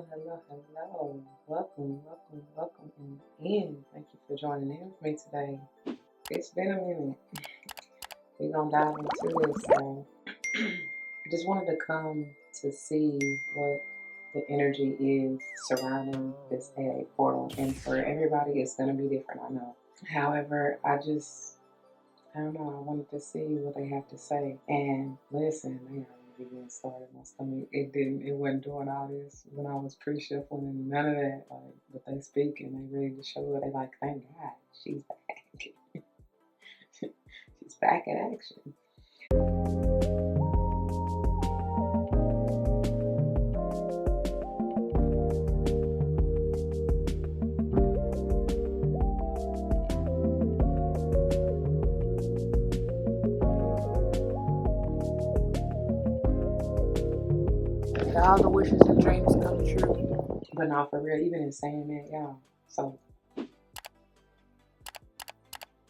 Hello. Welcome in. Thank you for joining in with me today. It's been a minute. We're gonna dive into this. So I just wanted to come to see what the energy is surrounding this AA portal. And for everybody, it's gonna be different, I know. However, I don't know, I wanted to see what they have to say. And listen, they already getting started. My stomach, it wasn't doing all this when I was pre-shuffling and none of that. Like, but they speak and they ready to show it. They like, thank God, she's back. She's back in action. All the wishes and dreams come true. But no, for real, even in saying that, y'all. So,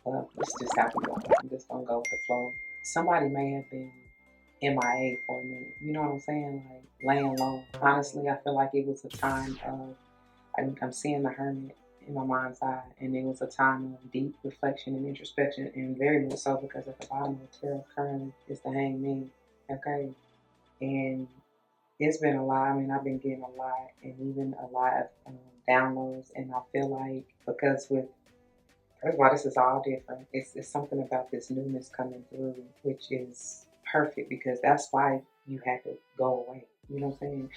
let's just have to go. I'm just gonna go with the flow. Somebody may have been MIA for a minute. You know what I'm saying? Like laying low. Honestly, I feel like it was a time of I'm seeing the hermit in my mind's eye, and it was a time of deep reflection and introspection, and very much so because at the bottom of the tarot currently is the hangman. Okay, and it's been a lot. I mean, I've been getting a lot, and even a lot of downloads, and I feel like because first of all, this is all different. It's something about this newness coming through, which is perfect because that's why you had to go away. You know what I'm saying?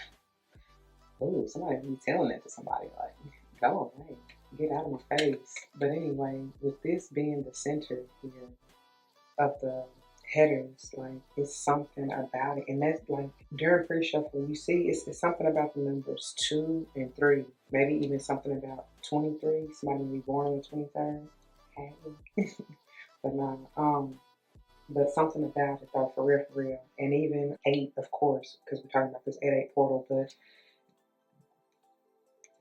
Oh, somebody be telling that to somebody, like, go away, get out of my face. But anyway, with this being the center here of the headers, like, it's something about it. And that's like during pre-shuffle, you see it's something about the numbers 2 and 3, maybe even something about 23. Somebody be born on the 23rd. Hey. But no, but something about it though, for real. And even 8, of course, because we're talking about this 8-8 portal, but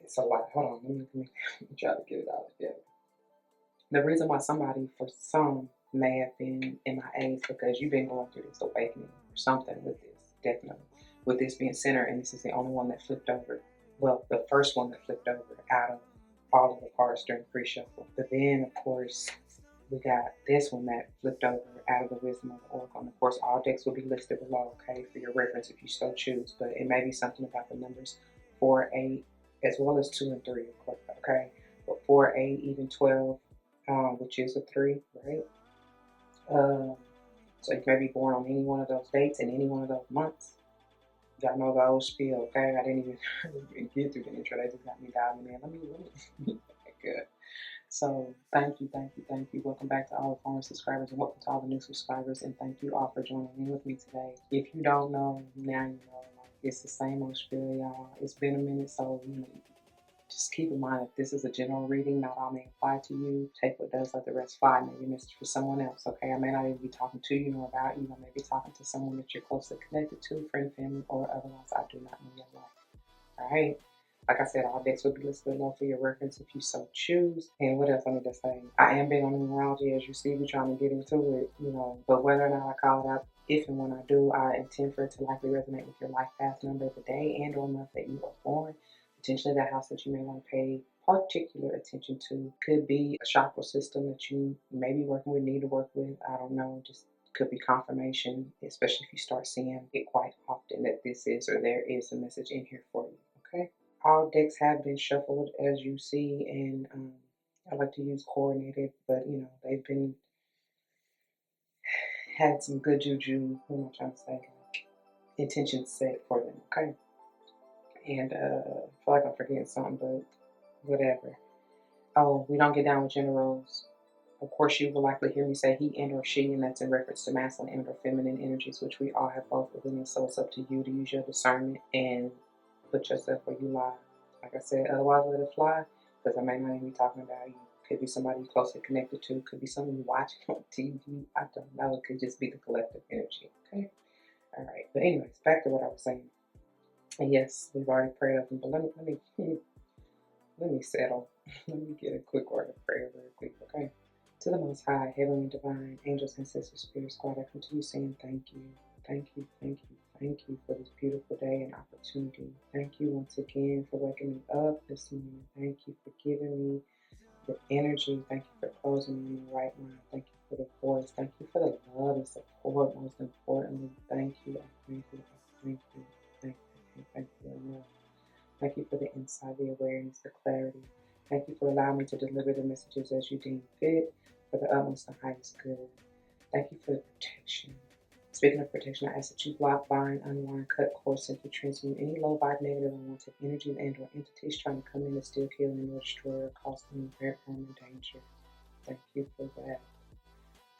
it's a lot. Hold on, let me try to get it all together. The reason why somebody, for some, may have been MIA is because you've been going through this awakening or something with this, definitely. With this being center, and this is the only one that flipped over. Well, the first one that flipped over out of all of the cards during pre-shuffle. But then, of course, we got this one that flipped over out of the Wisdom of the Oracle. And of course, all decks will be listed below, okay, for your reference if you so choose. But it may be something about the numbers 4, 8, as well as 2 and 3, of course, okay? But 4, 8, even 12, which is a 3, right? So you may be born on any one of those dates in any one of those months. Y'all know the old spiel, okay? I didn't even get through the intro. They just got me diving in. Let me good. So thank you. Welcome back to all the former subscribers and welcome to all the new subscribers. And thank you all for joining in with me today. If you don't know, now you know. Like, it's the same old spiel, y'all. It's been a minute, so just keep in mind if this is a general reading, not all may apply to you. Take what does, let the rest fly. Maybe you missed it for someone else, okay? I may not even be talking to you nor about you. I may be talking to someone that you're closely connected to, friend, family, or otherwise. I do not know your life, all right? Like I said, all decks will be listed below for your reference if you so choose. And what else I need to say? I am big on numerology, as you see. We're trying to get into it, but whether or not I call it out, if and when I do, I intend for it to likely resonate with your life path number of the day and or month that you are born. Potentially the house that you may want to pay particular attention to could be a chakra system that you may be working with, need to work with. I don't know, just could be confirmation, especially if you start seeing it quite often that this is or there is a message in here for you, okay? All decks have been shuffled, as you see, and I like to use coordinated, but they've been had some good juju. What am I trying to say? Like, intention set for them, okay? And I feel like I'm forgetting something, but whatever. Oh, we don't get down with gender roles. Of course, you will likely hear me say he and or she, and that's in reference to masculine and or feminine energies, which we all have both within us. So it's up to you to use your discernment and put yourself where you lie. Like I said, otherwise let it fly, because I may not even be talking about you. Could be somebody you're closely connected to. Could be someone you're watching on TV. I don't know. It could just be the collective energy. Okay? All right. But anyways, back to what I was saying. And yes, we've already prayed up, but let me settle. Let me get a quick word of prayer very quick, okay? To the Most High, Heavenly Divine, angels, ancestors, spirit squad, I come to you saying thank you, thank you, thank you, thank you for this beautiful day and opportunity. Thank you once again for waking me up this morning. Thank you for giving me the energy. Thank you for closing me in the right mind. Thank you for the voice. Thank you for the love and support. Most importantly, thank you. I thank you. I thank you. Thank you. Thank you for the love. Thank you for the insight, the awareness, the clarity. Thank you for allowing me to deliver the messages as you deem fit for the utmost and highest good. Thank you for the protection. Speaking of protection, I ask that you block, bind, unwind, cut, course, simply transmute any low vibe, negative, unwanted energy and or entities trying to come in and steal, kill, and or destroy or cause any hurt, harm, or danger. Thank you for that.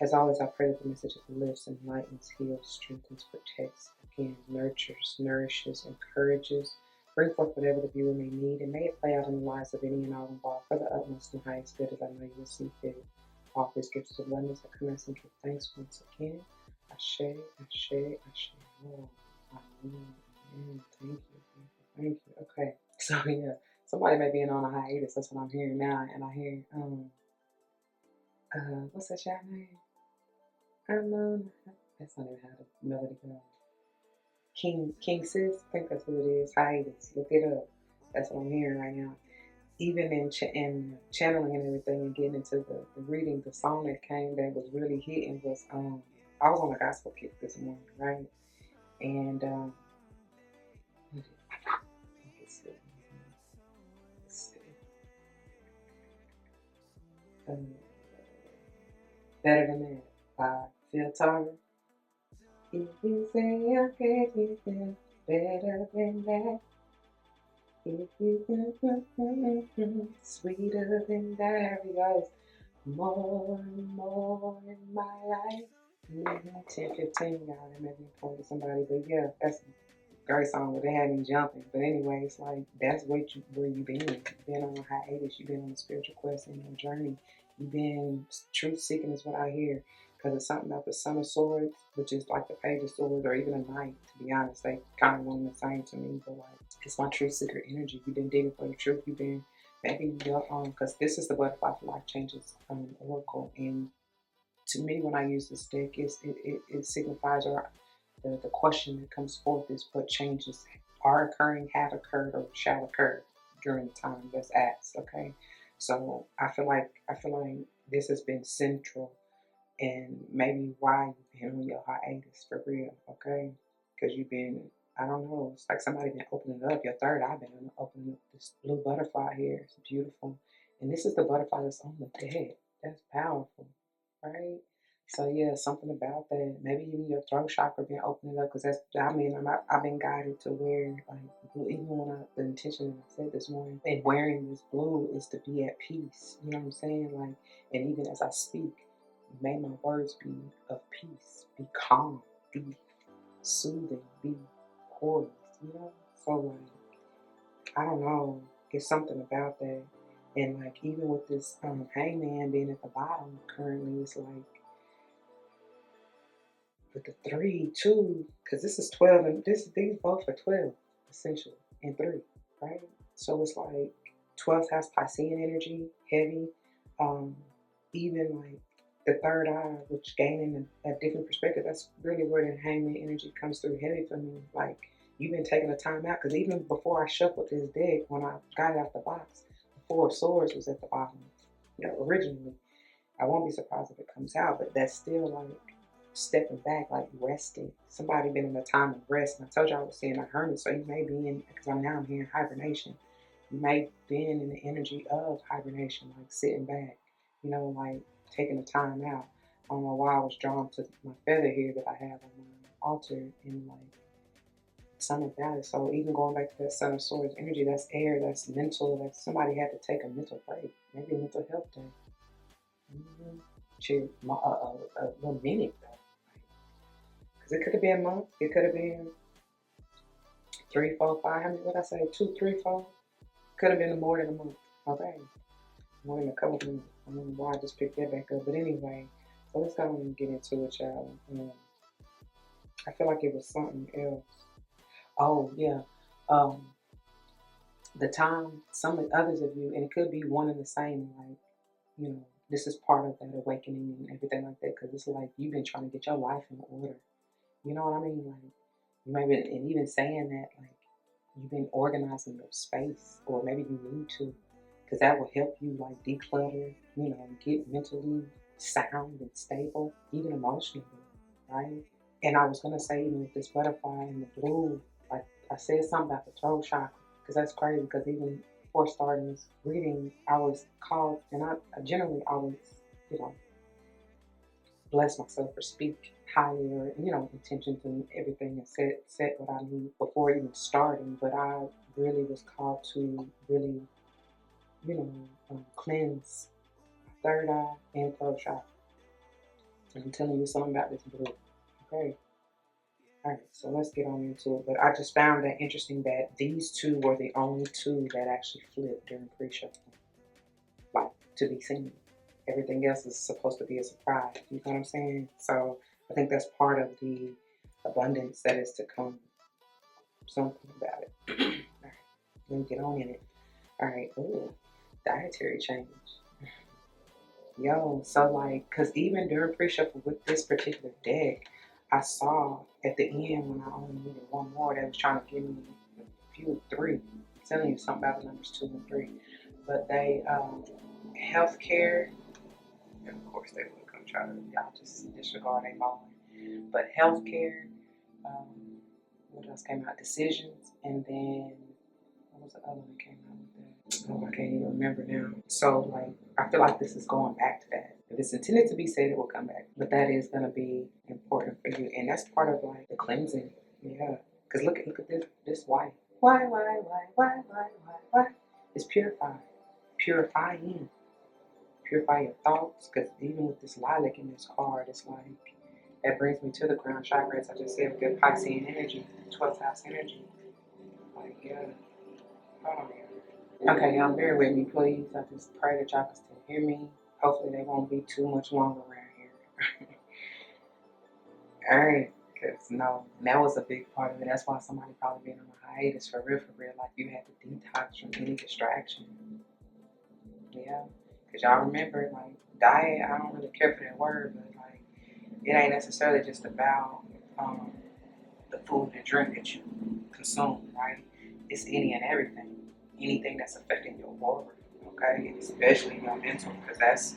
As always, I pray that the message lifts, enlightens, heals, strengthens, protects, again, nurtures, nourishes, encourages, bring forth whatever the viewer may need, and may it play out in the lives of any and all involved for the utmost and highest good, as I know you will see fit. All these gifts of abundance, I commence and give thanks once again. Ashe, Ashe, Ashe. Oh, amen. Thank you, thank you, thank you. Okay, so yeah, somebody may be on a hiatus. That's what I'm hearing now, and I hear what's that y'all name? That's not even how the melody goes. King Sis, I think that's who it is. Hiatus. Look it up. That's what I'm hearing right now. Even in channeling and everything and getting into the reading, the song that came that was really hitting was I was on a gospel kick this morning, right? And let's see. Better Than That by Phil Tarver. If you say I can't get there, better than that. If you sweeter than that, he goes, more and more in my life. 10, 15, y'all, that made me point to somebody, but yeah, that's a great song, but they had me jumping. But anyway, it's like, that's where you been. You've been on a hiatus, you've been on a spiritual quest in your journey. You've been truth seeking is what I hear. Because it's something about the Son of Swords, which is like the Page of Swords, or even a Knight, to be honest. They kind of one and the same to me, but like, it's my truth seeker energy. You've been digging for the truth. You've been, maybe your because this is the Butterfly for Life Changes Oracle. And to me, when I use this deck, it signifies, or the question that comes forth is what changes are occurring, have occurred, or shall occur during the time that's asked. Okay, so I feel like this has been central, and maybe why you've been on your hiatus for real, okay? Because you've been, I don't know, it's like somebody been opening up. Your third eye been opening up this blue butterfly here. It's beautiful. And this is the butterfly that's on the deck. That's powerful, right? So yeah, something about that. Maybe even your throat chakra been opening up, because that's, I mean, I've been guided to wear, like, even when the intention that I said this morning, and wearing this blue is to be at peace. You know what I'm saying? Like, and even as I speak, may my words be of peace, be calm, be soothing, be poised, you know? So like, I don't know, it's something about that. And like, even with this hangman being at the bottom currently, it's like, with the 3, 2, because this is 12, and these both are 12, essentially, and 3, right? So it's like 12th house Piscean energy, heavy. Even like the third eye, which gaining a different perspective, that's really where the hangman energy comes through heavy for me. Like, you've been taking a time out, because even before I shuffled this deck, when I got it out the box, the 4 of Swords was at the bottom, originally. I won't be surprised if it comes out, but that's still like stepping back, like resting. Somebody been in a time of rest. And I told you I was seeing a hermit, so you may be in, because I'm here in hibernation. You may be in the energy of hibernation, like sitting back, like taking a time out. I don't know why I was drawn to my feather here that I have on my altar, and like something about it. So even going back to that Son of Swords energy, that's air, that's mental. Like somebody had to take a mental break, maybe a mental health day. To a little minute though, because it could have been a month, it could have been 3, 4, 5. How many? What I say? 2, 3, 4. Could have been more than a month. Okay, more than a couple of months. I don't know why I just picked that back up, but anyway. So let's go and get into it, y'all. I feel like it was something else. Oh yeah, the time. Some others of you, and it could be one and the same. Like, this is part of that awakening and everything like that, because it's like you've been trying to get your life in order. You know what I mean? Like, You may be, and even saying that, like, you've been organizing your space, or maybe you need to, because that will help you, like, declutter, you know, get mentally sound and stable, even emotionally, right? And I was gonna say, even with this butterfly and the blue, like I said something about the throat chakra, because that's crazy. Because even before starting this reading, I was called, and I generally always, you know, bless myself or speak higher, you know, intentions and everything, and set what I need before even starting. But I really was called to really, you know, cleanse my third eye and throat chakra. And I'm telling you something about this blue. Okay. All right, so let's get on into it. But I just found that interesting that these two were the only two that actually flipped during pre-shuffle, like, to be seen. Everything else is supposed to be a surprise. You know what I'm saying? So I think that's part of the abundance that is to come. Something about it. All right, let me get on in it. All right. Ooh, dietary change. Yo, so like, cause even during pre-shuffle with this particular deck, I saw at the end when I only needed one more, they was trying to give me a few three. I'm telling you something about the numbers 2 and 3. But they healthcare, and of course they will come try to, y'all just disregard a moment. But healthcare, um, what else came out? Decisions, and then what was the other one that came out with that? Oh, I can't even remember now. So, like, I feel like this is going back to that. If it's intended to be said, it will come back. But that is going to be important for you. And that's part of, like, the cleansing. Yeah. Because look at this white. Why? It's purified. Purifying. Purify your thoughts. Because even with this lilac in this card, it's like, that brings me to the crown chakra, as I just said, with the Piscean energy, 12th house energy. Like, yeah. Hold on here. Okay, y'all bear with me, please. I just pray that y'all can still hear me. Hopefully they won't be too much longer around here. Alright, because no, that was a big part of it. That's why somebody probably been on a hiatus for real. Like, you had to detox from any distraction. Yeah, because y'all remember, like, diet, I don't really care for that word, but, like, it ain't necessarily just about the food and drink that you consume, right? It's any and everything. Anything that's affecting your aura, okay? And especially your mental, because that's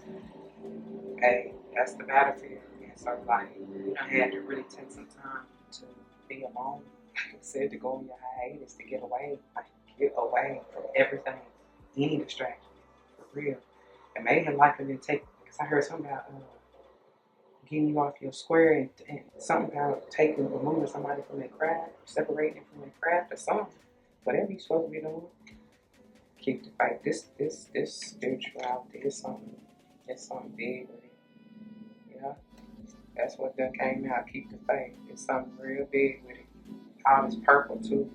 the battlefield. And so, like, you know, had to really take some time to be alone. Like I said, to go on your hiatus, to get away from everything, any distraction, for real. It may have likely been taken, because I heard something about getting you off your square, and something about removing somebody from their craft, separating from their craft, or something. Whatever you're supposed to be doing, keep the fight. This spirituality is something. It's something big with it. Yeah, that's what done came out. Keep the faith. It's something real big with it. All this purple too.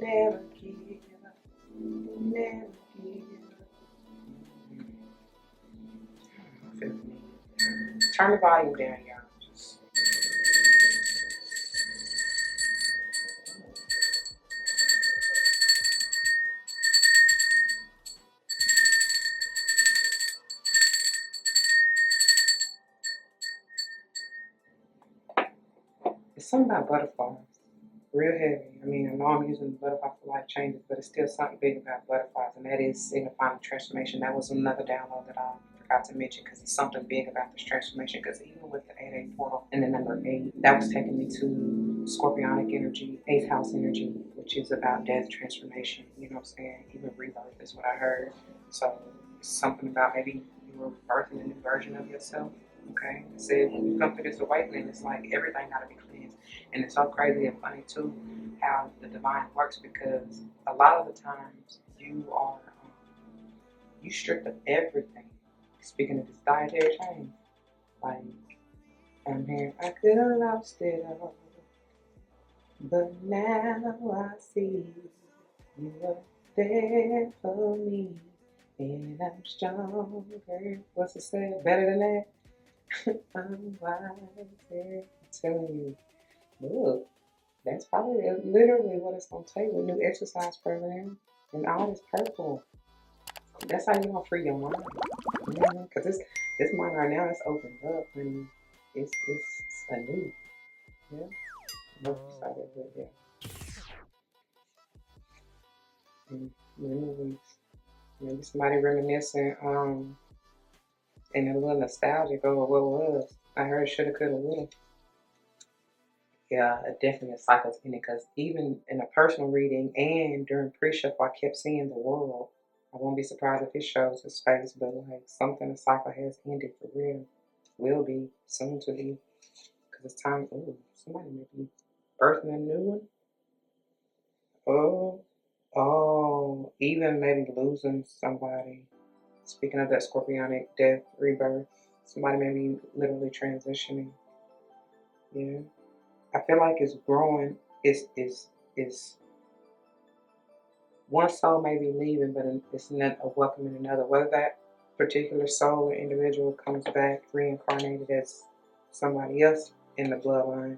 Never give up. Never give up. Turn the volume down, y'all. Just it's something about butterflies. Real heavy. I mean, I know I'm using the butterfly for life changes, but it's still something big about butterflies, and that is signifying transformation. That was another download that I forgot to mention, because it's something big about this transformation. Because even with the 8-8 portal and the number 8, that was taking me to Scorpionic energy, 8th house energy, which is about death, transformation. You know what I'm saying? Even rebirth is what I heard. So it's something about maybe you were birthing a new version of yourself. Okay, I said when you come to this awakening, it's like everything got to be cleansed. And it's so crazy and funny too how the divine works, because a lot of the times you stripped of everything. Speaking of this dietary change, like, I'm here, I could have lost it all, but now I see you were there for me, and I'm stronger. What's it say? Better than that? I'm wiser. I'm telling you. Look, that's probably literally what it's going to take with new exercise program and all this purple. That's how you're going to free your mind. Because this mind right now is opened up, and it's anew. Yeah. I hope you saw that, but yeah. Memories. Maybe somebody reminiscing, and a little nostalgic over what was. I heard shoulda, coulda, woulda. Yeah, definitely a cycle's in it because even in a personal reading and during pre-show, I kept seeing the world. I won't be surprised if it shows his face, but like something, the cycle has ended for real. Will be soon to be because it's time. Ooh, somebody may be birthing a new one. Oh, oh, even maybe losing somebody. Speaking of that scorpionic death, rebirth, somebody may be literally transitioning. Yeah. I feel like it's growing. It's one soul may be leaving, but it's not a welcoming another. Whether that particular soul or individual comes back reincarnated as somebody else in the bloodline,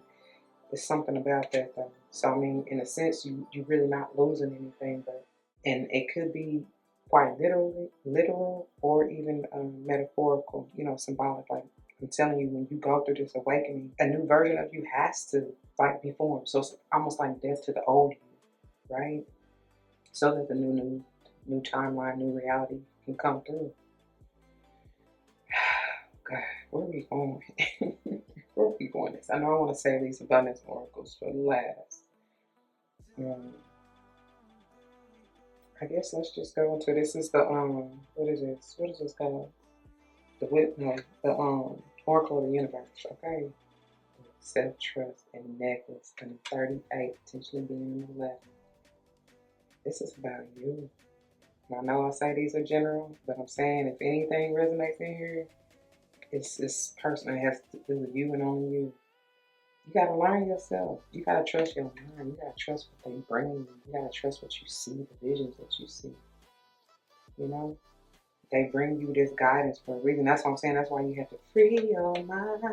there's something about that though. So I mean, in a sense, you're really not losing anything, but and it could be quite literal, or even metaphorical. You know, symbolic. Like I'm telling you, when you go through this awakening, a new version of you has to like be formed. So it's almost like death to the old you, right? So that the new timeline, new reality can come through. God, where are we going? Where are we going this? I know I want to say these abundance oracles for last. I guess let's just go into this. Is the what is this? What is this called? The Oracle of the Universe. Okay, self trust and necklace and 38 potentially being in the left. This is about you. And I know I say these are general, but I'm saying if anything resonates in here, it's this person that has to do with you and only you. You gotta learn yourself. You gotta trust your mind. You gotta trust what they bring you. You gotta trust what you see, the visions that you see. You know, they bring you this guidance for a reason. That's what I'm saying. That's why you have to free your mind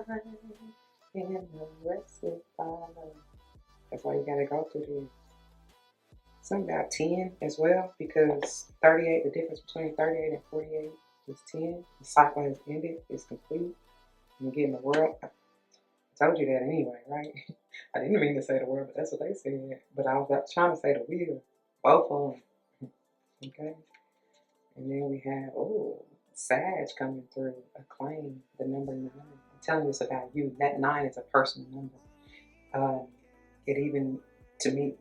and the rest will follow. That's why you gotta go through this. Something about 10 as well, because 38, the difference between 38 and 48 is 10. The cycle has ended. It's complete. You're getting the world. I told you that anyway, right? I didn't mean to say the word, but that's what they said. But I was trying to say the wheel. Both of them. Okay? And then we have, Sag coming through, acclaim, the number 9. I'm telling you, it's about you. That 9 is a personal number. It even, to me,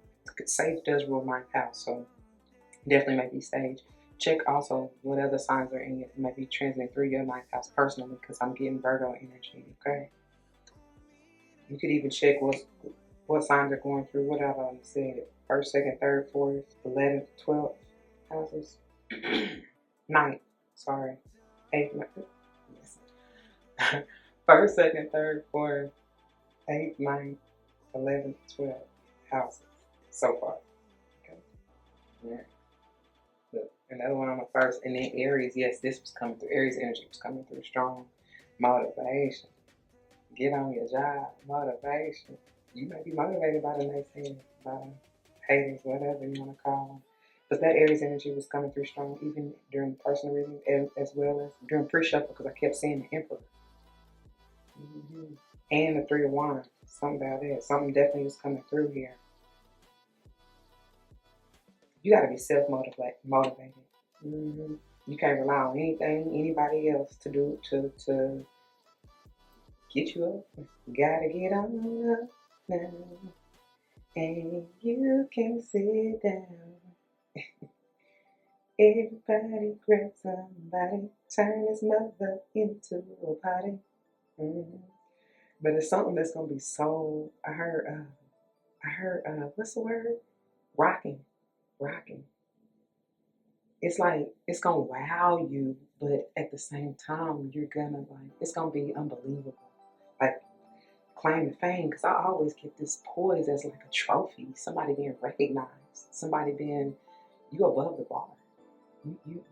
Sage does rule my house, so definitely might be Sage. Check also what other signs are in it. It might be transiting through your 9th house personally, because I'm getting Virgo energy, okay? You could even check what signs are going through, what I've already said. 1st, 2nd, 3rd, 4th, 11th, 12th houses. 9th, sorry. 8th, 9th. 1st, 2nd, 3rd, 4th, 8th, 9th, 11th, 12th houses so far. Okay. Yeah. Look, another one on the 1st. And then Aries, yes, this was coming through. Aries energy was coming through strong. Motivation. Get on your job. Motivation. You may be motivated by the naysayers, by the haters, whatever you want to call them. But that Aries energy was coming through strong, even during personal reading, as well as during pre-shuffle, because I kept seeing the Emperor. And the 3 of Wands. Something about that. Something definitely was coming through here. You got to be self-motivated. You can't rely on anything, anybody else to do to get you up. You gotta get on up now. And you can sit down. Everybody grab somebody, turn his mother into a party. But it's something that's gonna be so. I heard. What's the word? Rocking. It's like it's gonna wow you, but at the same time, you're gonna it's gonna be unbelievable. Like claim to fame, because I always get this poise as like a trophy. Somebody being recognized. Somebody being you above the bar.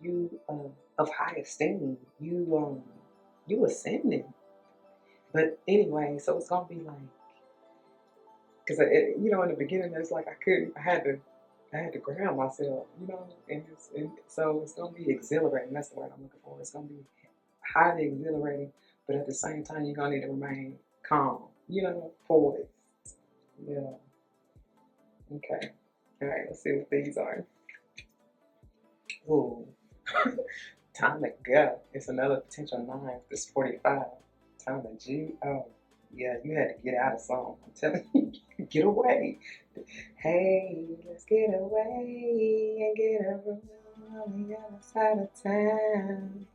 You of high esteem. You ascending. But anyway, so it's gonna be like, because in the beginning it's like I had to ground myself, and so it's gonna be exhilarating. That's the word I'm looking for. It's gonna be highly exhilarating, but at the same time you're gonna need to remain calm, poised. Yeah. Okay. All right, let's see what these are. Ooh. Time to go. It's another potential 9. This 45. Time to G. Oh, yeah, you had to get out of something. I'm telling you, get away. Hey, let's get away and get a room on the other side of town.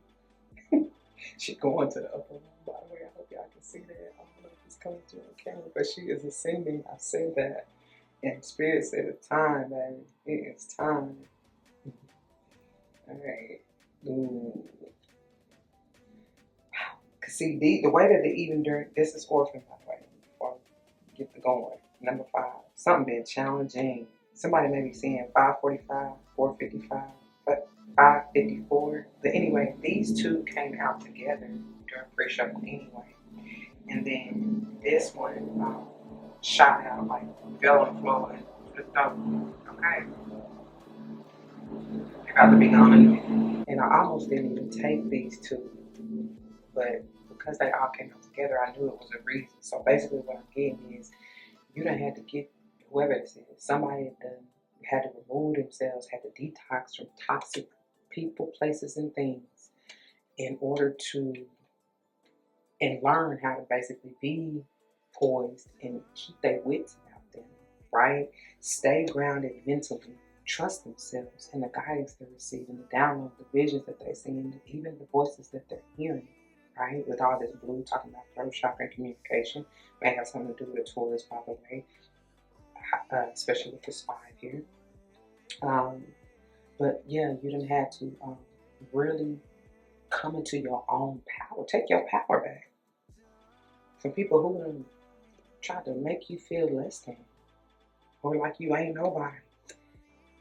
She going to the upper room, by the way. I hope y'all can see that. I don't know if it's coming through on camera, but she is ascending. I said that. And Spirit said it's time, baby. It is time. All right. Ooh. Cause see, the way that they even during this is orphan, by the way. Before I get the going, number 5. Something been challenging. Somebody may be seeing 545, 455, but 554. But anyway, these two came out together during pre-shuffle anyway, and then this one shot out like fell on the floor and flipped over. Okay, they got to be gone in a minute. And I almost didn't even take these two, but because they all came out together, I knew it was a reason. So basically, what I'm getting is you done had to get whoever this is. Somebody done had to remove themselves, had to detox from toxic people, places, and things in order to and learn how to basically be poised and keep their wits about them, right? Stay grounded mentally, trust themselves and the guidance they're receiving, the download, the visions that they're seeing, even the voices that they're hearing, right? With all this blue talking about throat chakra and communication, may have something to do with the Taurus, by the way, especially with this 5 here. But yeah, you didn't have to really come into your own power. Take your power back. From people who try to make you feel less than or like you ain't nobody.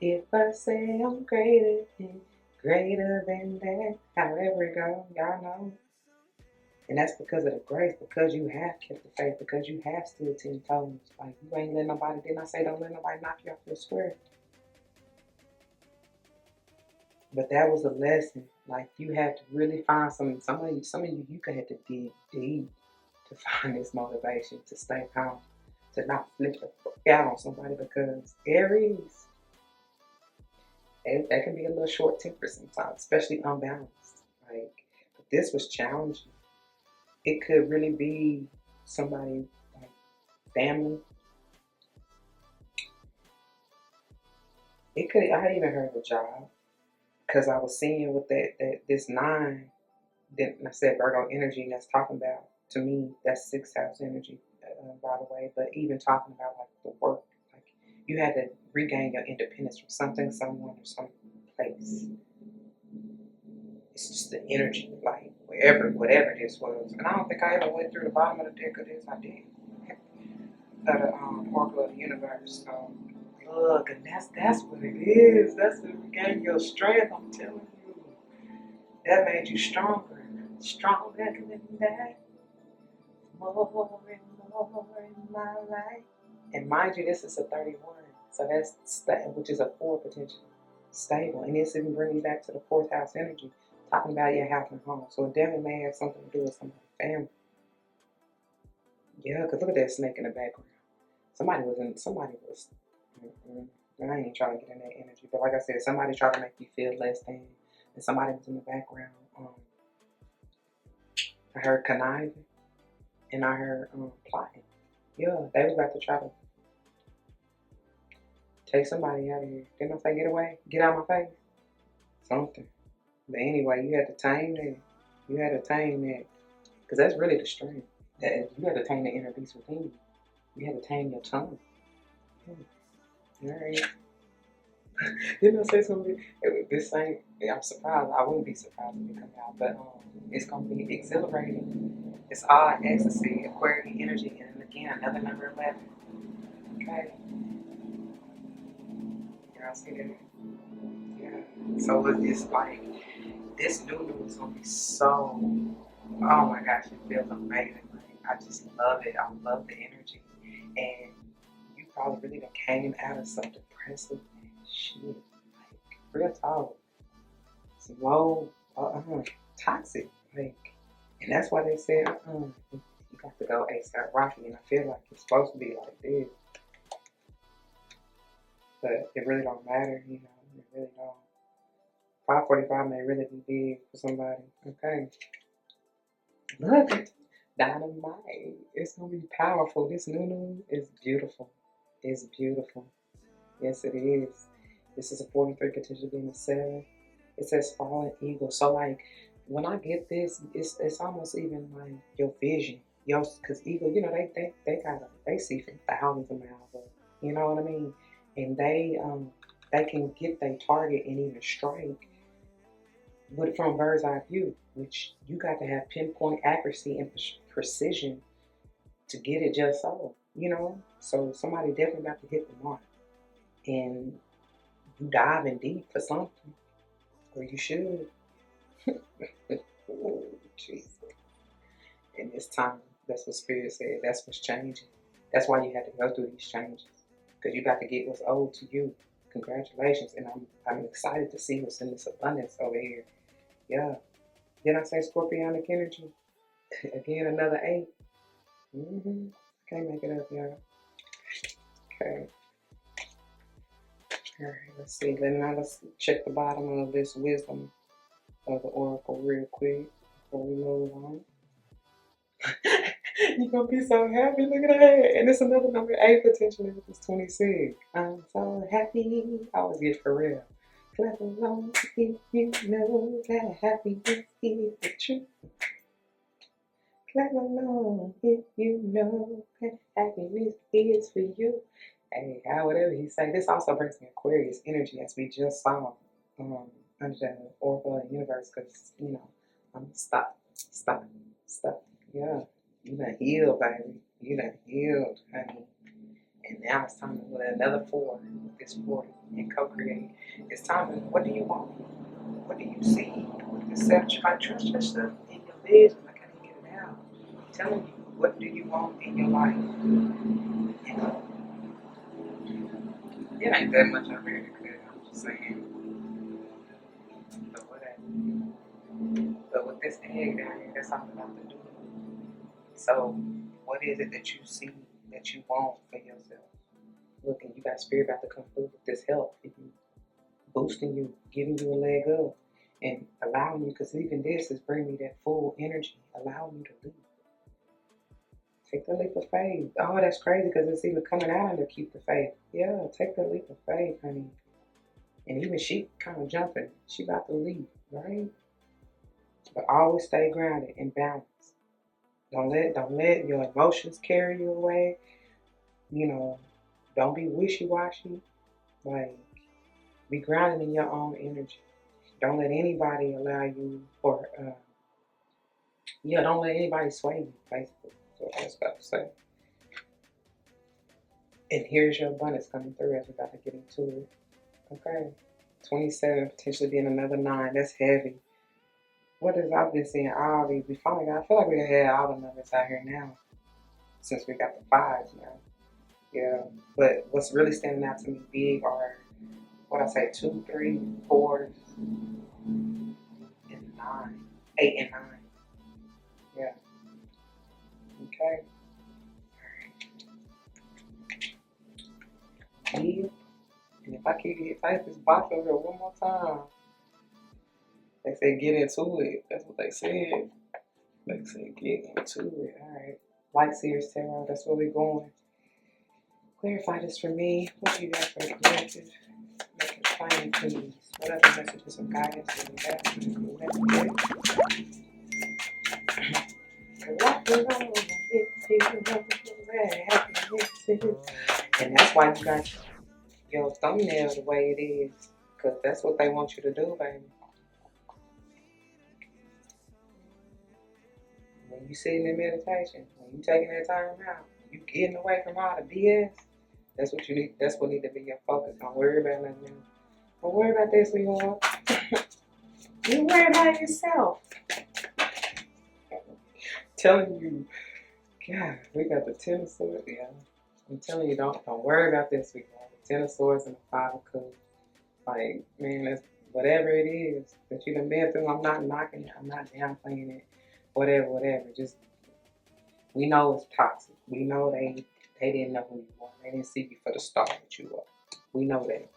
If I say I'm greater than that, however it goes, y'all know. And that's because of the grace, because you have kept the faith, because you have stood 10 toes. Like you ain't let nobody, didn't I say don't let nobody knock you off your square? But that was a lesson. Like you had to really find some of you could have to dig deep to find this motivation to stay calm, to not flip the fuck out on somebody because Aries, they can be a little short tempered sometimes, especially unbalanced. Like, but this was challenging. It could really be somebody like family. It could. I had even heard of a job because I was seeing with that this 9. Then I said Virgo energy, and that's talking about, to me, that's 6th house energy, by the way. But even talking about like the work, like you had to regain your independence from something, someone, or some place. It's just the energy, like whatever this was. And I don't think I ever went through the bottom of the deck of this. I did. Of the Oracle of the Universe. So look, and that's what it is. That's what regain your strength. I'm telling you, that made you stronger. Stronger than that, more and more in my life. And mind you, this is a 31, so that's which is a 4 potential, stable. And this even brings you back to the 4th house energy, talking about your house and home. So it definitely may have something to do with somebody's family. Yeah, because look at that snake in the background. Somebody was. I ain't trying to get in that energy, but like I said, somebody tried to make you feel less than, and somebody was in the background. I heard conniving, and I heard plotting. Yeah, they was about to try to take somebody out of here. Didn't I say get away? Get out of my face? Something. But anyway, you had to tame that. You had to tame that. Because that's really the strength. That you had to tame the inner beast within you. You had to tame your tongue. Alright. Didn't I say something? This ain't, I'm surprised. I wouldn't be surprised if it come out. But it's going to be exhilarating. It's all ecstasy, Aquarian energy. And again, another number 11. Okay. Y'all see that? Yeah. So it's like, this new is gonna be so, oh my gosh, it feels amazing. Like, I just love it. I love the energy. And you probably really done came out of some depressive shit. Like, real talk. Some low, toxic. Like, and that's why they said, you got to go ASAP Rocky. And I feel like it's supposed to be like this. but it really don't matter, you know, it really don't. 545 may really be big for somebody. Okay. Look, dynamite. It's gonna be powerful. This new is beautiful. It's beautiful. Yes, it is. This is a 43 potentially being a 7. It says fallen eagle. So like when I get this, it's almost even like your vision. Cause eagle, you know, they see from thousands of miles up. You know what I mean? And they can get their target and even strike with from bird's eye view, which you got to have pinpoint accuracy and precision to get it just so. You know? So somebody definitely got to hit the mark. And you diving deep for something. Or you should. Oh, Jesus. And this time, that's what Spirit said. That's what's changing. That's why you had to go through these changes. Because you got to get what's owed to you. Congratulations. And I'm excited to see what's in this abundance over here. Yeah. Did I say scorpionic energy? Again, another 8. Can't make it up, y'all. Okay. All right, let's see. Let's check the bottom of this wisdom of the oracle real quick before we move on. You're gonna be so happy. Look at that. And it's another number 8 potentially, which is 26. I'm so happy. I always get for real. Clap along if you know that happiness is the truth. Clap along if you know that happiness is for you. Hey, whatever you say. This also brings me Aquarius energy, as we just saw under the Oracle of the Universe, because, you know, stop. Yeah, you done healed, baby. You done healed, honey. And now it's time to put another 4 with this 40 and co-create. It's time to, what do you want? What do you see? With this self-try, trust yourself in your vision. I can't get it out. I'm telling you, what do you want in your life? You know, it ain't that much over here to cut. I'm just saying. But with this egg down here, that's all about to do. So, what is it that you see that you want for yourself? Look, and you got Spirit about to come through with this help, boosting you, giving you a leg up, and allowing you, because even this is bringing me that full energy, allowing you to leap. Take the leap of faith. Oh, that's crazy because it's even coming out under keep the faith. Yeah, take the leap of faith, honey. And even she kind of jumping. She about to leap, right? But always stay grounded and balanced. Don't let your emotions carry you away. You know, don't be wishy-washy. Like, be grounded in your own energy. Don't let anybody allow you, or don't let anybody sway you, basically. That's what I was about to say. And here's your abundance coming through as we're about to get into it. Okay. 27, potentially being another 9. That's heavy. What is I've been seeing all these? I feel like we had all the numbers out here now. Since we got the 5s now. Yeah. But what's really standing out to me big are, what I say, 2, 3, 4, and 9. 8 and 9. Yeah. Okay. Yeah. And if I hit this box over here one more time, they say get into it. That's what they said. They said get into it. Alright. Like SEER'S Tarot, that's where we're going. Clarify this for me. What do you got for the collective? Make it plain, please. What other messages of guidance do we have for the collective? And that's why you got your thumbnail the way it is. Because that's what they want you to do, baby. When you sitting in meditation, when you taking that time out, you getting away from all the BS, that's what you need. That's what need to be your focus. Don't worry about nothing else. Don't worry about this, sweetheart. You worry about yourself. Telling you, God, we got the 10 of swords. Yeah, I'm telling you, don't worry about this, sweetheart. The 10 of swords and the 5 of cups. Like, man, that's whatever it is that you done been through. I'm not knocking it. I'm not downplaying it. Whatever. Just, we know it's toxic. We know they didn't know who you are. They didn't see you for the star that you are. We know that.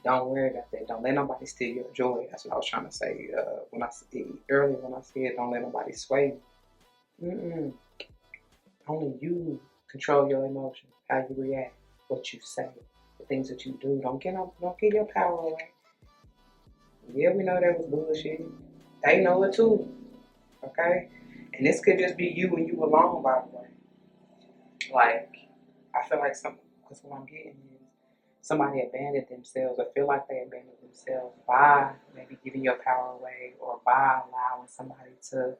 Don't worry about that. Don't let nobody steal your joy. That's what I was trying to say when I said don't let nobody sway you. Only you control your emotions, how you react, what you say, the things that you do. Don't give your power away. Yeah, we know that was bullshit. They know it too. Okay? And this could just be you and you alone, by the way. Like, I feel like because what I'm getting is somebody abandoned themselves or feel like they abandoned themselves by maybe giving your power away or by allowing somebody to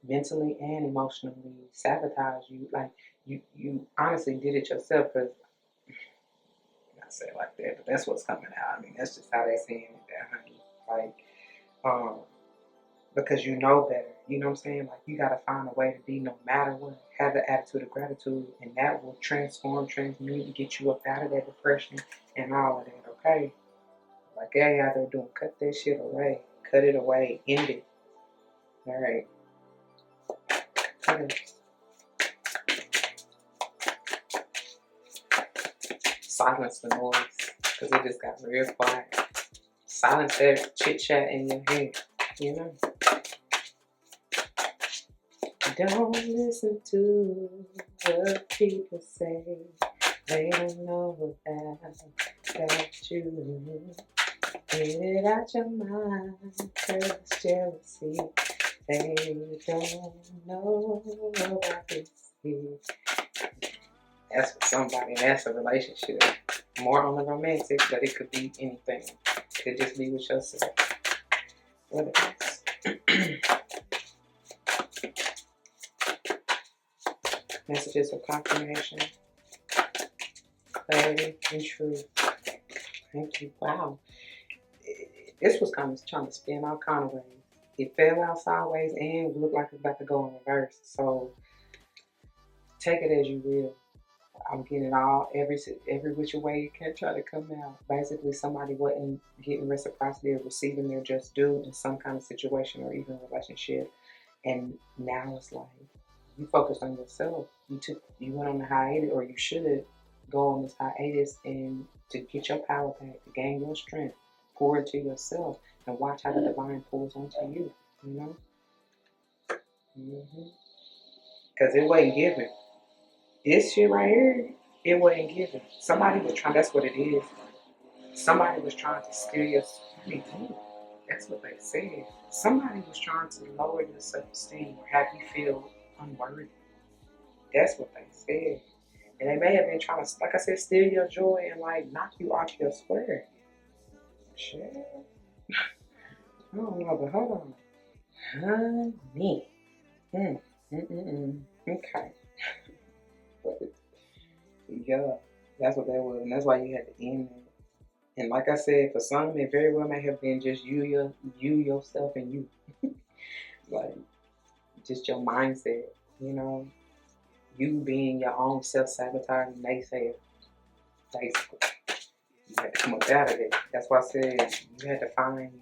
mentally and emotionally sabotage you. Like, you honestly did it yourself because, I say it like that, but that's what's coming out. I mean, that's just how they saying it there, honey. Like, because you know better. You know what I'm saying? Like, you got to find a way to be no matter what. Have the attitude of gratitude, and that will transmute, and get you up out of that depression and all of that, okay? Like, hey, out there doing, cut that shit away. Cut it away. End it. All right. Silence the noise, because it just got real quiet. Silence that chit-chat in your head, you know? Don't listen to what people say. They don't know about you. Get it out your mind, cause jealousy. They don't know about this here. That's for somebody, that's a relationship. More on the romantic, but it could be anything. It could just be with yourself. What else? Messages of confirmation, clarity, and truth. Thank you. Wow. This was kind of trying to spin all kind of ways. It fell out sideways and looked like it's about to go in reverse. So take it as you will. I'm getting all every which way you can try to come out. Basically, somebody wasn't getting reciprocity or receiving their just due in some kind of situation or even relationship, and now it's like you focused on yourself. You went on the hiatus, or you should go on this hiatus and to get your power back, to gain your strength, pour into yourself, and watch how the divine pulls onto you. You know, because it wasn't given. This shit right here, it wasn't given. Somebody was trying. That's what it is. Somebody was trying to steal your. That's what they said. Somebody was trying to lower your self-esteem or have you feel unworthy. That's what they said. And they may have been trying to, like I said, steal your joy and like knock you off your square. Shit. I don't know, but hold on. Honey. Okay. Yeah, that's what that was. And that's why you had to end it. And like I said, for some, it very well may have been just you yourself, and you. Like, just your mindset, you know? You being your own self-sabotaging naysayer, basically. You had to come up out of it. That's why I said you had to find,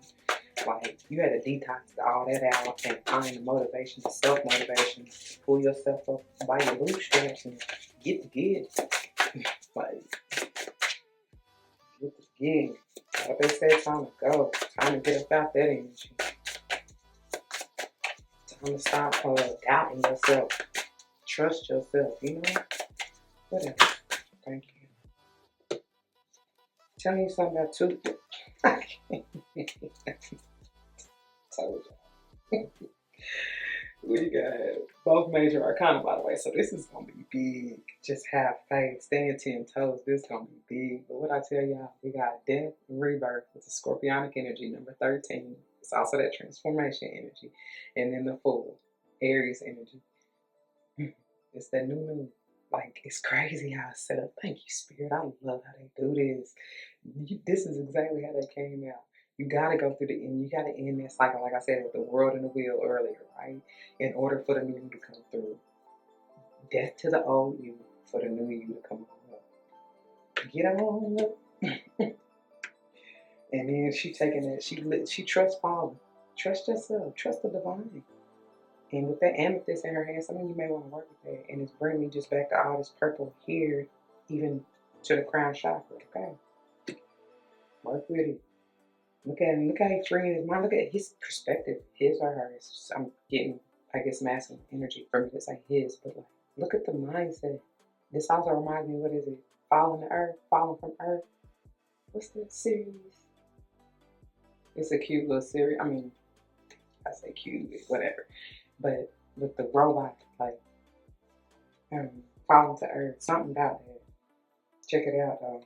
like, you had to detox all that out and find the motivation, the self-motivation, pull yourself up by your bootstraps and get the gig. Like, get the gig. Like they said, time to go. Time to get up out that energy. Time to stop doubting yourself. Trust yourself, you know? Whatever. Thank you. Telling you something about two. Told y'all. We got both major arcana, by the way, so this is gonna be big. Just have faith, stand 10 toes. This is gonna be big. But what I tell y'all, we got death and rebirth with the scorpionic energy, number 13. It's also that transformation energy, and then the full Aries energy. It's that new. Like, it's crazy how it's set up. Thank you, Spirit. I love how they do this. This is exactly how they came out. You got to go through the end. You got to end that cycle, like I said, with the world and the wheel earlier, right? In order for the new you to come through. Death to the old you for the new you to come on up. Get on up. And then she taking it. She trusts Father. Trust yourself. Trust the divine. And with that amethyst in her hand, some of you may want to work with that. And it's bringing me just back to all this purple here, even to the crown chakra. Okay, work with it. Look at him. Look how he freeing his mind. Look at his perspective, his or hers. I'm getting, I guess, masculine energy for me to say his, but like, look at the mindset. This also reminds me, what is it? Falling to Earth, falling from Earth. What's that series? It's a cute little series. I mean, I say cute, whatever. But with the robot, like, falling to Earth, something about that. Check it out, though.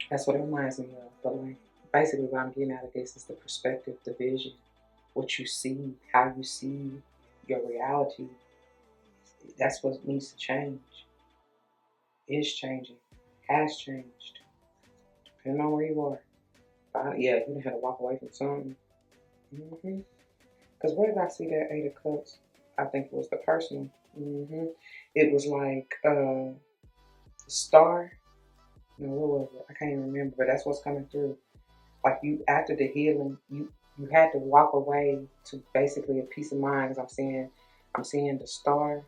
That's what it reminds me of. But like, basically, what I'm getting out of this is the perspective, the vision, what you see, how you see your reality. That's what needs to change. Is changing, has changed, depending on where you are. Yeah, you had to walk away from something. Because where did I see that Eight of Cups? I think it was the personal. It was like star. No, what was it? I can't even remember, but that's what's coming through. Like you, after the healing, you had to walk away to basically a peace of mind. Because I'm seeing the star.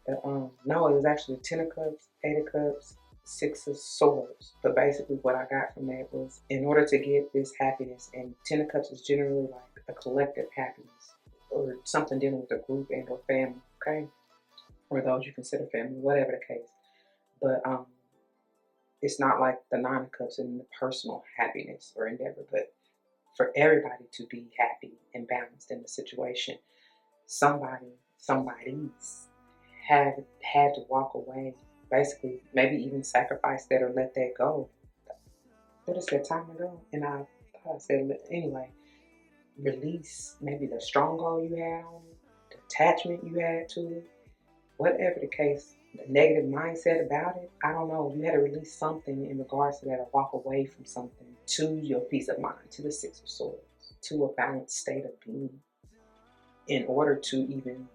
No, it was actually Ten of Cups, Eight of Cups, Six of Swords. But basically, what I got from that was, in order to get this happiness, and Ten of Cups is generally like a collective happiness or something dealing with a group and or family, okay, or those you consider family, whatever the case. But it's not like the Nine of Cups in the personal happiness or endeavor, but for everybody to be happy and balanced in the situation, somebody's had to walk away, basically, maybe even sacrifice that or let that go. What is that time ago? And I thought I said, anyway, release maybe the stronghold you had on it, the attachment you had to it, whatever the case, the negative mindset about it. I don't know. You had to release something in regards to that or walk away from something to your peace of mind, to the Six of Swords, to a balanced state of being in order to even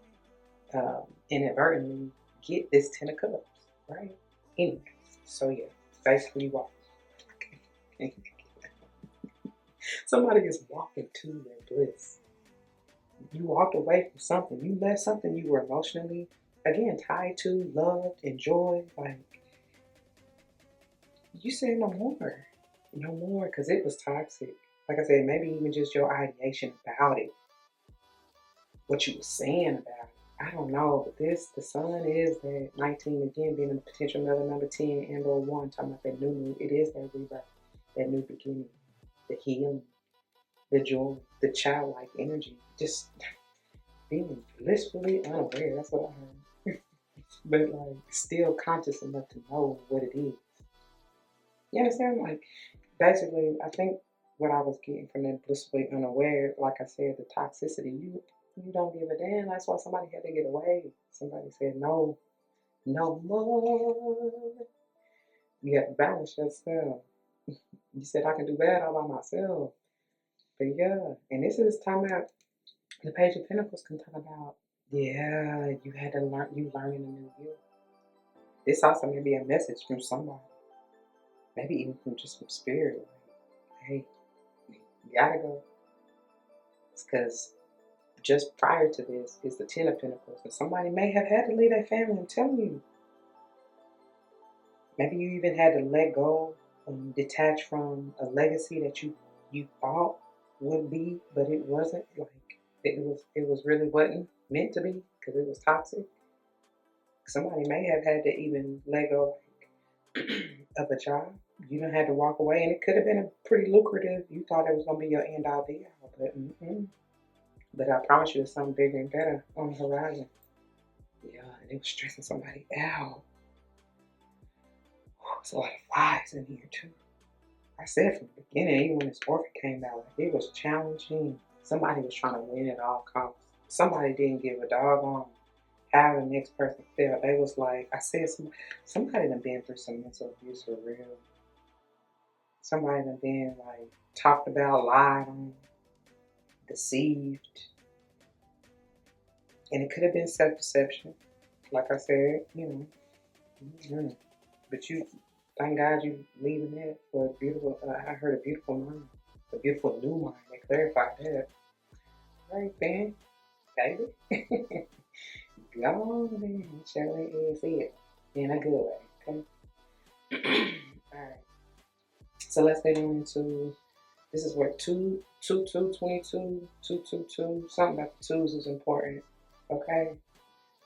inadvertently get this Ten of Cups, right? Anyway, so yeah, basically walk. Somebody is walking to their bliss. You walked away from something. You left something you were emotionally, again, tied to, loved, enjoyed. Like, you said no more. No more, because it was toxic. Like I said, maybe even just your ideation about it. What you were saying about it. I don't know, but the sun is that 19 again, being a potential another number 10 and or 1, talking about that new, it is that rebirth, that new beginning, the healing, the joy, the childlike energy, just being blissfully unaware. That's what I heard. But like still conscious enough to know what it is. You understand? Like basically, I think what I was getting from that blissfully unaware, like I said, the toxicity, you don't give a damn. That's why somebody had to get away. Somebody said no more. You have to balance yourself. You said I can do bad all by myself. But yeah, and this is time out. The Page of Pentacles can talk about, yeah, you had to learn, you learning a new you. This also may be a message from somebody. Maybe even from just from spirit. Like, hey, you gotta go. It's because just prior to this is the Ten of Pentacles. And somebody may have had to leave their family. I'm telling you. Maybe you even had to let go and detach from a legacy that you thought would be, but it wasn't. Like it was really wasn't meant to be because it was toxic. Somebody may have had to even let go of a job. You don't have to walk away, and it could have been a pretty lucrative. You thought it was gonna be your end all be all, but I promise you, there's something bigger and better on the horizon. Yeah, and it was stressing somebody out. There's a lot of lies in here too. I said from the beginning, even when this orphan came out, like, it was challenging. Somebody was trying to win at all costs. Somebody didn't give a doggone how the next person felt. They was like, I said, somebody done been through some mental abuse for real. Somebody done been like talked about, lied on, deceived. And it could have been self-deception. Like I said, But you, thank God you leaving that for a beautiful, I heard a beautiful mind. A beautiful new mind. They clarified that. Right, Ben? Baby. Go on, man. Surely is it. In a good way, okay? All right. So let's get into, this is what, 22, something about the twos is important. Okay.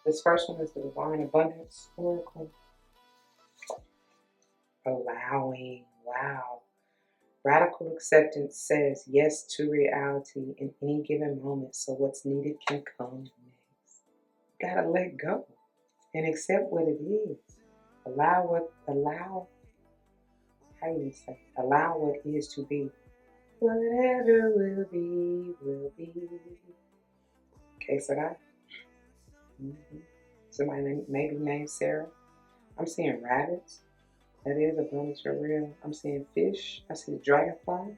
This first one is the Divine Abundance Oracle. Allowing. Wow. Radical acceptance says yes to reality in any given moment, so what's needed can come next. You gotta let go and accept what it is. Allow, how do you say? Allow what is to be. Whatever will be, will be. Okay, so that. Somebody maybe named Sarah. I'm seeing rabbits. That is abundance for real. I'm seeing fish. I see the dragonfly.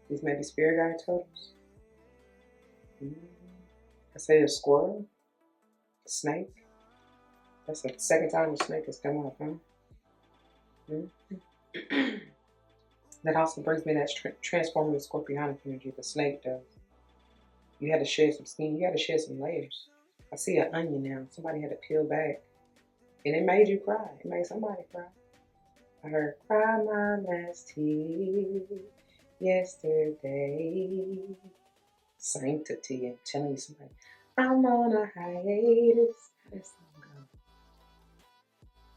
These may be spirit guide totals. I say a squirrel. A snake. That's the second time the snake has come up, huh? That also brings me that transformative scorpionic energy the snake does. You had to shed some skin. You had to shed some layers. I see an onion now. Somebody had to peel back. And it made you cry. It made somebody cry. I heard, cry my last tear yesterday. Sanctity. And telling you somebody, I'm on a hiatus. How does song go?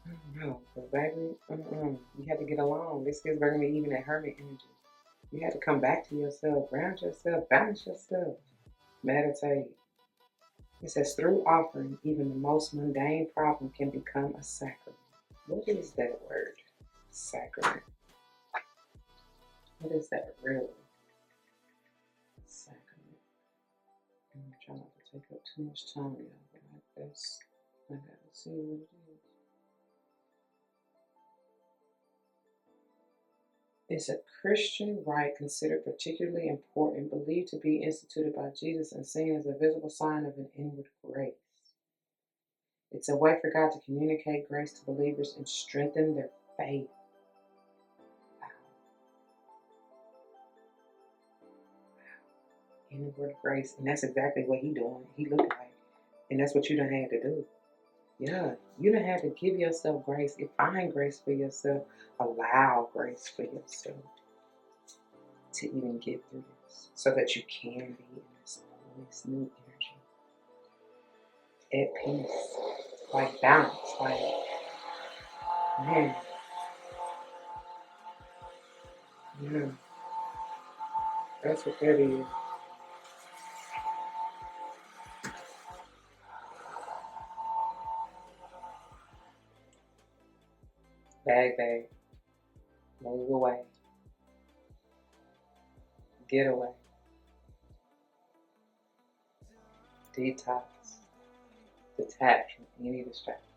I don't know. But baby, you had to get along. This is bringing me even that hermit energy. You had to come back to yourself, ground yourself, balance yourself, meditate. It says, through offering, even the most mundane problem can become a sacrament. What is that word? Sacrament. What is that really? Sacrament. I'm trying not to take up too much time, y'all. Like this. I gotta see what it is. It's a Christian rite considered particularly important, believed to be instituted by Jesus and seen as a visible sign of an inward grace. It's a way for God to communicate grace to believers and strengthen their faith. Wow. Inward grace. And that's exactly what He doing. He looking like. And that's what you done had to do. Yeah. You done had to give yourself grace. Find grace for yourself. Allow grace for yourself to even get through this. So that you can be in this new energy. At peace. Like balance. Like, man. Yeah. That's what that is. Bag. Move away. Get away. Detox. Detach from any distraction.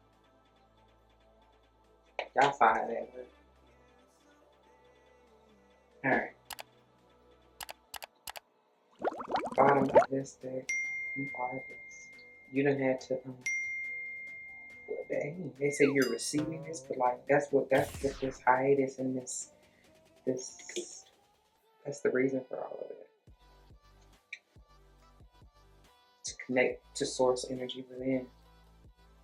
Y'all saw how that worked. Alright. Bottom of this deck, you are this. You done had to they say you're receiving this, but like that's what this hiatus and this that's the reason for all of it. To connect to source energy within.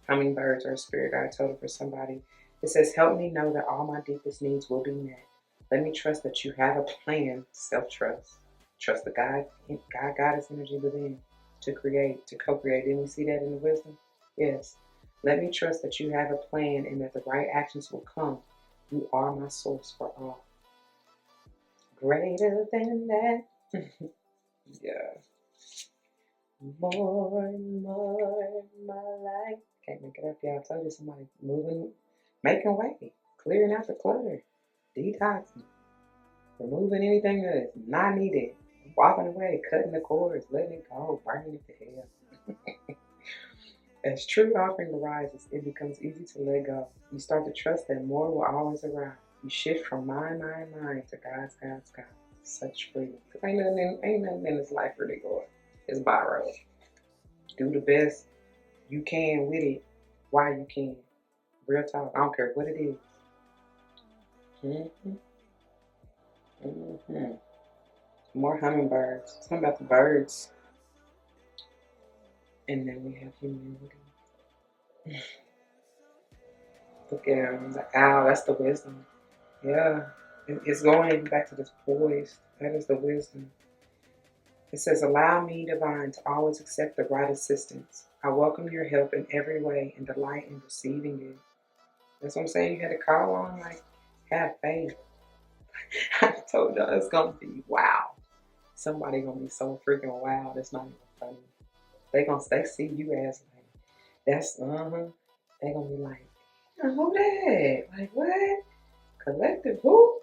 Hummingbirds are a spirit guide totem for somebody. It says, help me know that all my deepest needs will be met. Let me trust that you have a plan, self-trust. Trust the goddess energy within to create, to co-create. Didn't we see that in the wisdom? Yes. Let me trust that you have a plan and that the right actions will come. You are my source for all. Greater than that. Yeah. More and more in my life. Can't make it up, y'all. I told you somebody moving, making way, clearing out the clutter, detoxing, removing anything that is not needed, walking away, cutting the cords, letting it go, burning it to hell. As true offering arises, it becomes easy to let go. You start to trust that more will always arrive. You shift from mine to God's. Such freedom. Because ain't nothing in this life really going. It's borrowed. Do the best you can with it while you can. Real talk. I don't care what it is. More hummingbirds. Something about the birds. And then we have humility. Look at them. The owl. That's the wisdom. Yeah. It's going back to this poised. That is the wisdom. It says, allow me, divine, to always accept the right assistance. I welcome your help in every way and delight in receiving it. That's what I'm saying. You had to call on, like, have faith. I told y'all it's gonna be wow. Somebody gonna be so freaking wow. That's not even funny. They see you as like that's They gonna be like, who that? Like what? Collective who?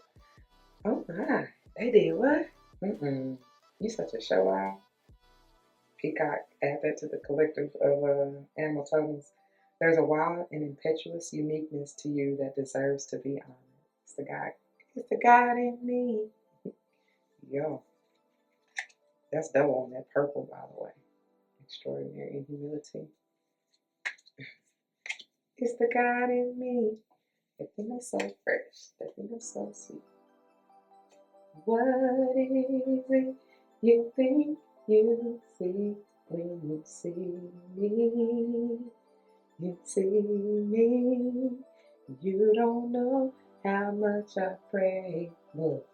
Oh my, they did what? You such a show out. Peacock, add that to the collective of animal totems. There's a wild and impetuous uniqueness to you that deserves to be honored. It's the God. It's the God in me. Yo, that's double on that purple, by the way. Extraordinary in humility. It's the God in me. They think I'm so fresh. They think I'm so sweet. What is it you think you see when you see me? You see me. You don't know how much I pray. Look,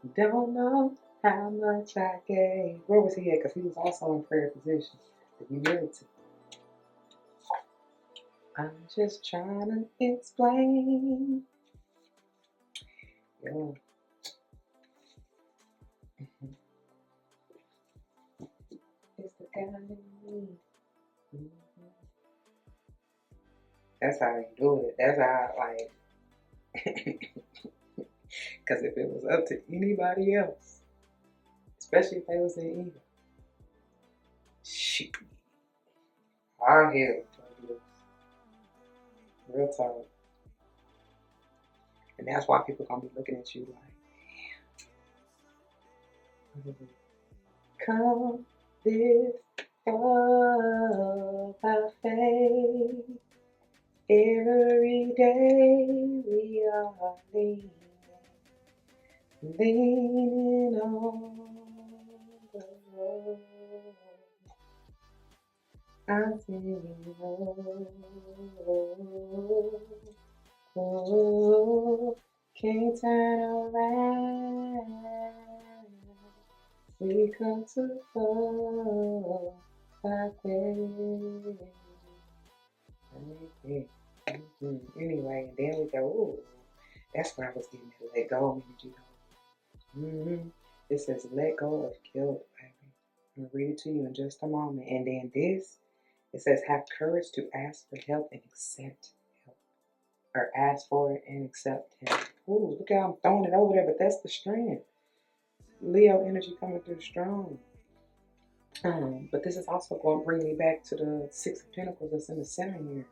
you don't know how much I gave. Where was he at? Because he was also in prayer position. The humility. I'm just trying to explain. Yeah. It's the God in me. That's how you do it. That's how, like, because if it was up to anybody else, especially if they was in evil, shit, our hell, real talk. And that's why people gonna be looking at you like, come this far by faith. Every day we are leaning on the Lord. I'm singing, oh, can't turn around. We come too far by faith. Anyway, and then we go, ooh, that's where I was getting to let go energy. It says, let go of guilt, baby. I'm going to read it to you in just a moment. And then this, it says, have courage to ask for help and accept help. Or ask for it and accept help. Ooh, look how I'm throwing it over there, but that's the strength. Leo energy coming through strong. But this is also going to bring me back to the Six of Pentacles that's in the center here.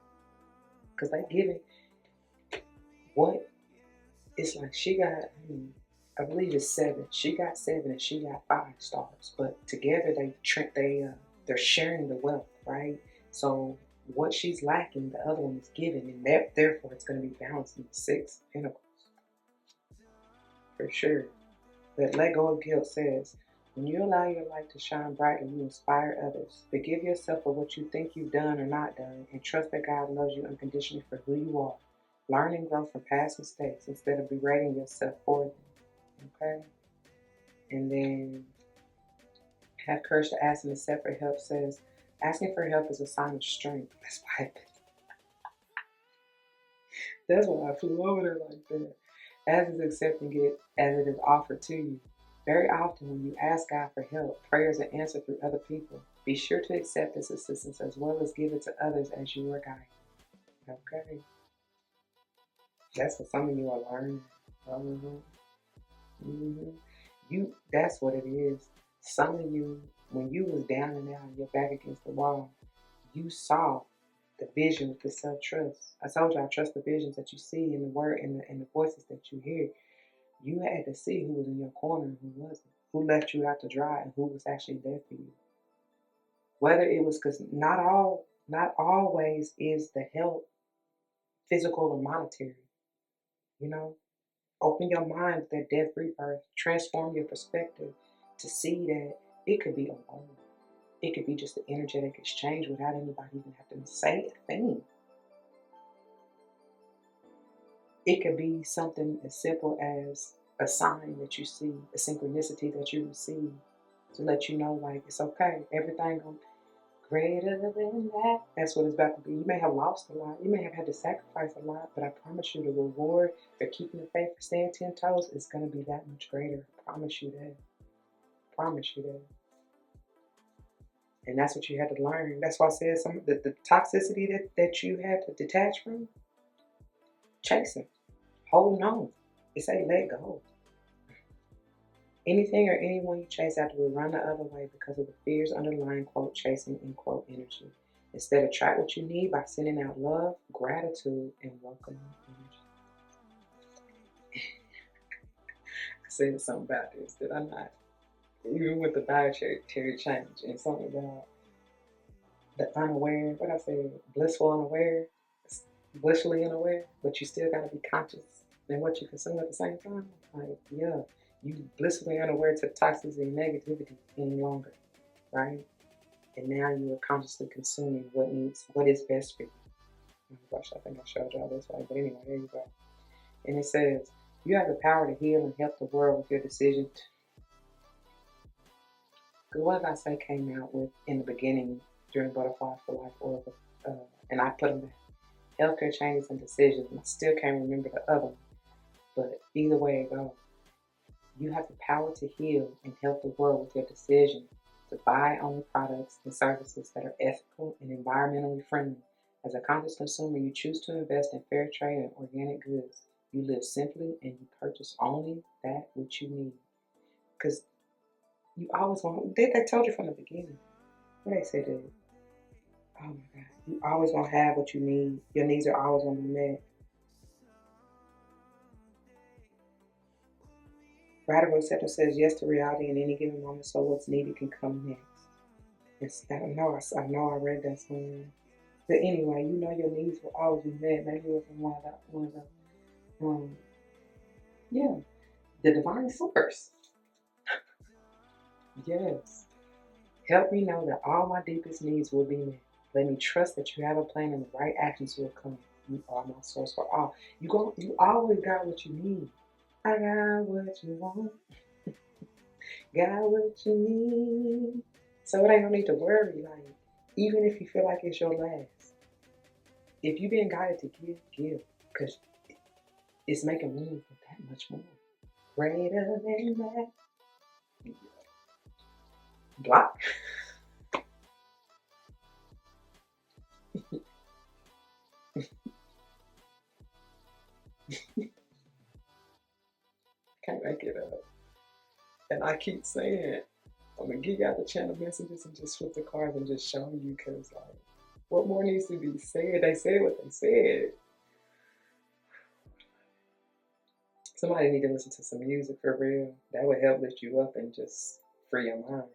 Because they give it what? It's like she got, I believe it's 7. She got 7 and she got 5 stars. But together they're sharing the wealth, right? So what she's lacking, the other one is giving. And therefore it's going to be balanced in the 6 of Pentacles. For sure. But let go of guilt says, when you allow your light to shine brightly, you inspire others. Forgive yourself for what you think you've done or not done, and trust that God loves you unconditionally for who you are. Learn and grow from past mistakes instead of berating yourself for them. Okay? And then have courage to ask and accept for help says, asking for help is a sign of strength. That's why I flew over there like that. As is accepting it as it is offered to you. Very often when you ask God for help, prayers are answered through other people. Be sure to accept this assistance as well as give it to others as you are guided. Okay? That's what some of you are learning. That's what it is. Some of you, when you was down and out, your back against the wall, you saw the vision with the self-trust. I told you I trust the visions that you see in the word and the voices that you hear. You had to see who was in your corner and who wasn't, who left you out to dry and who was actually there for you. Whether it was because not always is the help physical or monetary. You know, open your mind with that death rebirth. Transform your perspective to see that it could be alone. It could be just an energetic exchange without anybody even having to say a thing. It could be something as simple as a sign that you see, a synchronicity that you receive to let you know, like, it's okay. Everything gonna greater than that. That's what it's about to be. You may have lost a lot. You may have had to sacrifice a lot, but I promise you the reward for keeping the faith, for staying 10 toes is going to be that much greater. I promise you that. I promise you that. And that's what you had to learn. That's why I said some of the toxicity that you had to detach from, chasing, holding on. It's a let go. Anything or anyone you chase after will run the other way because of the fears underlying, quote, chasing, end quote, energy. Instead, attract what you need by sending out love, gratitude, and welcoming energy. I said something about this, did I not? Even with the dietary change and something about the unaware, what I said, blissful unaware, blissfully unaware, but you still got to be conscious in what you consume at the same time. Like, yeah, you blissfully unaware to toxicity and negativity any longer, right? And now you are consciously consuming what is best for you. Oh gosh, I think I showed y'all this way, but anyway, there you go. And it says, you have the power to heal and help the world with your decision. Because what did I say came out with in the beginning during Butterfly for Life Oracle? And I put them back. Healthcare changes and decisions. And I still can't remember the other one. But either way it goes, you have the power to heal and help the world with your decision to buy only products and services that are ethical and environmentally friendly. As a conscious consumer, you choose to invest in fair trade and organic goods. You live simply and you purchase only that which you need. Because you always want, they told you from the beginning. What they said that, oh my God, you always want to have what you need. Your needs are always going to be met. Radical acceptance says yes to reality in any given moment, so what's needed can come next. I know I read that somewhere. But anyway, you know your needs will always be met. Maybe it wasn't one of the yeah, the divine source. Yes. Help me know that all my deepest needs will be met. Let me trust that you have a plan and the right actions will come. You are my source for all. You always got what you need. I got what you want. Got what you need. So it ain't no need to worry. Like, even if you feel like it's your last. If you've been guided to give. Because it's making room for that much more. Greater than that. Block. Can't make it up. And I keep saying, I'm going to give out the channel messages and just flip the cards and just show you, because, like, what more needs to be said? They said what they said. Somebody need to listen to some music for real. That would help lift you up and just free your mind.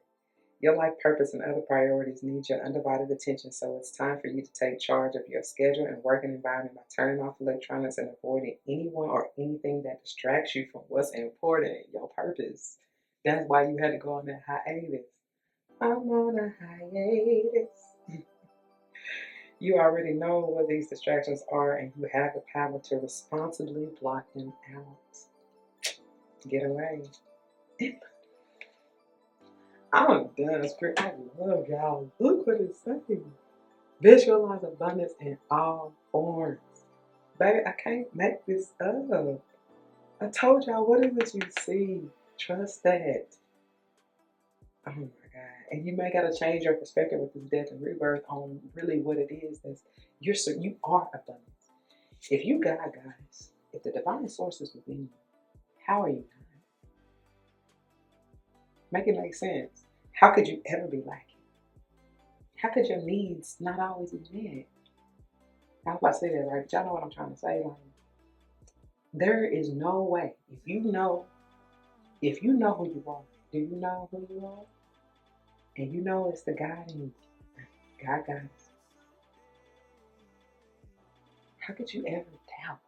Your life purpose and other priorities need your undivided attention, so it's time for you to take charge of your schedule and working environment by turning off electronics and avoiding anyone or anything that distracts you from what's important, your purpose. That's why you had to go on that hiatus. I'm on a hiatus. You already know what these distractions are, and you have the power to responsibly block them out. Get away. I'm done. I love y'all. Look what it's saying. Visualize abundance in all forms. Baby, I can't make this up. I told y'all, what is it you see? Trust that. Oh my God. And you may gotta change your perspective with this death and rebirth on really what it is. You are abundance. If you God, guys, if the divine source is within you, how are you not? Make it make sense. How could you ever be lacking? How could your needs not always be met? I was about to say that right, but y'all know what I'm trying to say. Like, there is no way. If you know who you are, do you know who you are? And you know it's the God in you. God got us. How could you ever doubt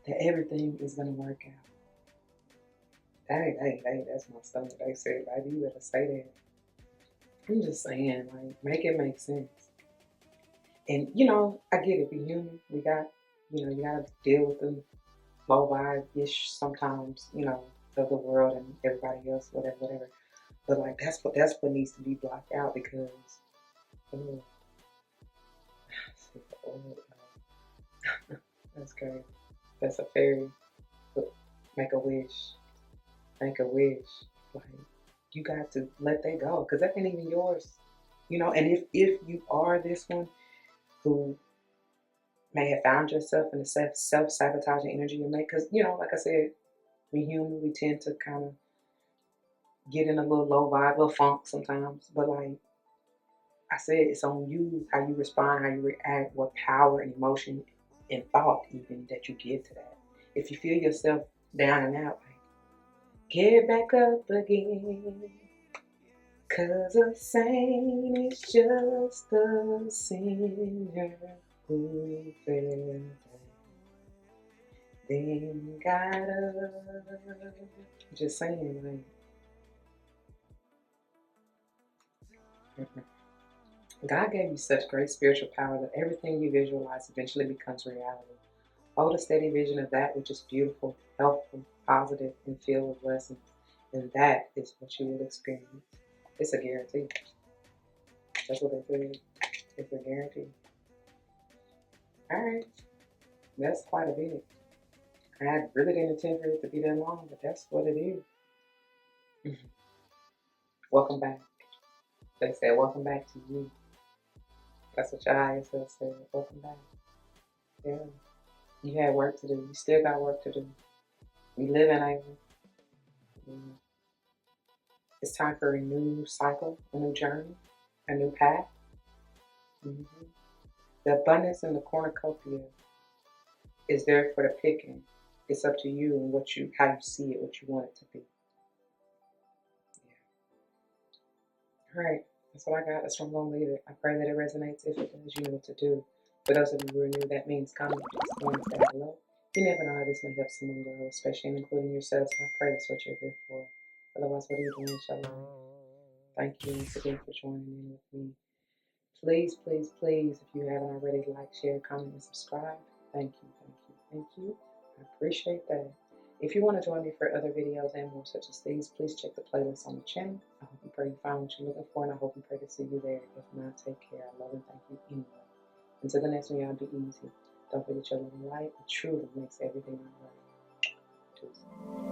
that everything is gonna work out? Hey, that's my stomach. They said, baby, you better say that. I'm just saying, like, make it make sense. And, you know, I get it. We human. We got You know, you gotta deal with the low vibe-ish sometimes, you know, of the world and everybody else, whatever, whatever. But like that's what needs to be blocked out because oh, that's crazy. That's a fairy. But make a wish. Make a wish. Like you got to let that go because that ain't even yours. You know, and if you are this one who may have found yourself in a self-sabotaging energy you make, because you know, like I said, we human, we tend to kind of get in a little low vibe, little funk sometimes. But like I said, it's on you how you respond, how you react, what power and emotion and thought even that you give to that. If you feel yourself down and out, like get back up again. 'Cause a saint is just a sinner who fell then got up. Just saying, like, God gave you such great spiritual power that everything you visualize eventually becomes reality. Hold a steady vision of that which is beautiful, helpful, positive, and filled with blessings. And that is what you will experience. It's a guarantee. That's what they say. It's a guarantee. All right. That's quite a bit. I really didn't intend for it to be that long, but that's what it is. Welcome back. They said, welcome back to you. That's what your higher self said. Welcome back. Yeah. You had work to do. You still got work to do. We live in a. It's time for a new cycle, a new journey, a new path. Mm-hmm. The abundance and the cornucopia is there for the picking. It's up to you and how you see it, what you want it to be. Yeah. All right. That's what I got. That's where I'm going to leave it. I pray that it resonates. If it does, you know what to do. For those of you who are new, that means comment. Just want to say hello. You never know how this may help someone grow, especially including yourselves. And I pray that's what you're here for. Otherwise, what are you doing, Shalom? Thank you once again for joining in with me. Please, please, please, if you haven't already, like, share, comment, and subscribe. Thank you, thank you, thank you. I appreciate that. If you want to join me for other videos and more such as these, please check the playlist on the channel. I hope and pray you find what you're looking for, and I hope and pray to see you there. If not, take care. I love and thank you anyway. Until the next one, y'all, be easy. Don't forget your little light. It truly makes everything all right. Cheers.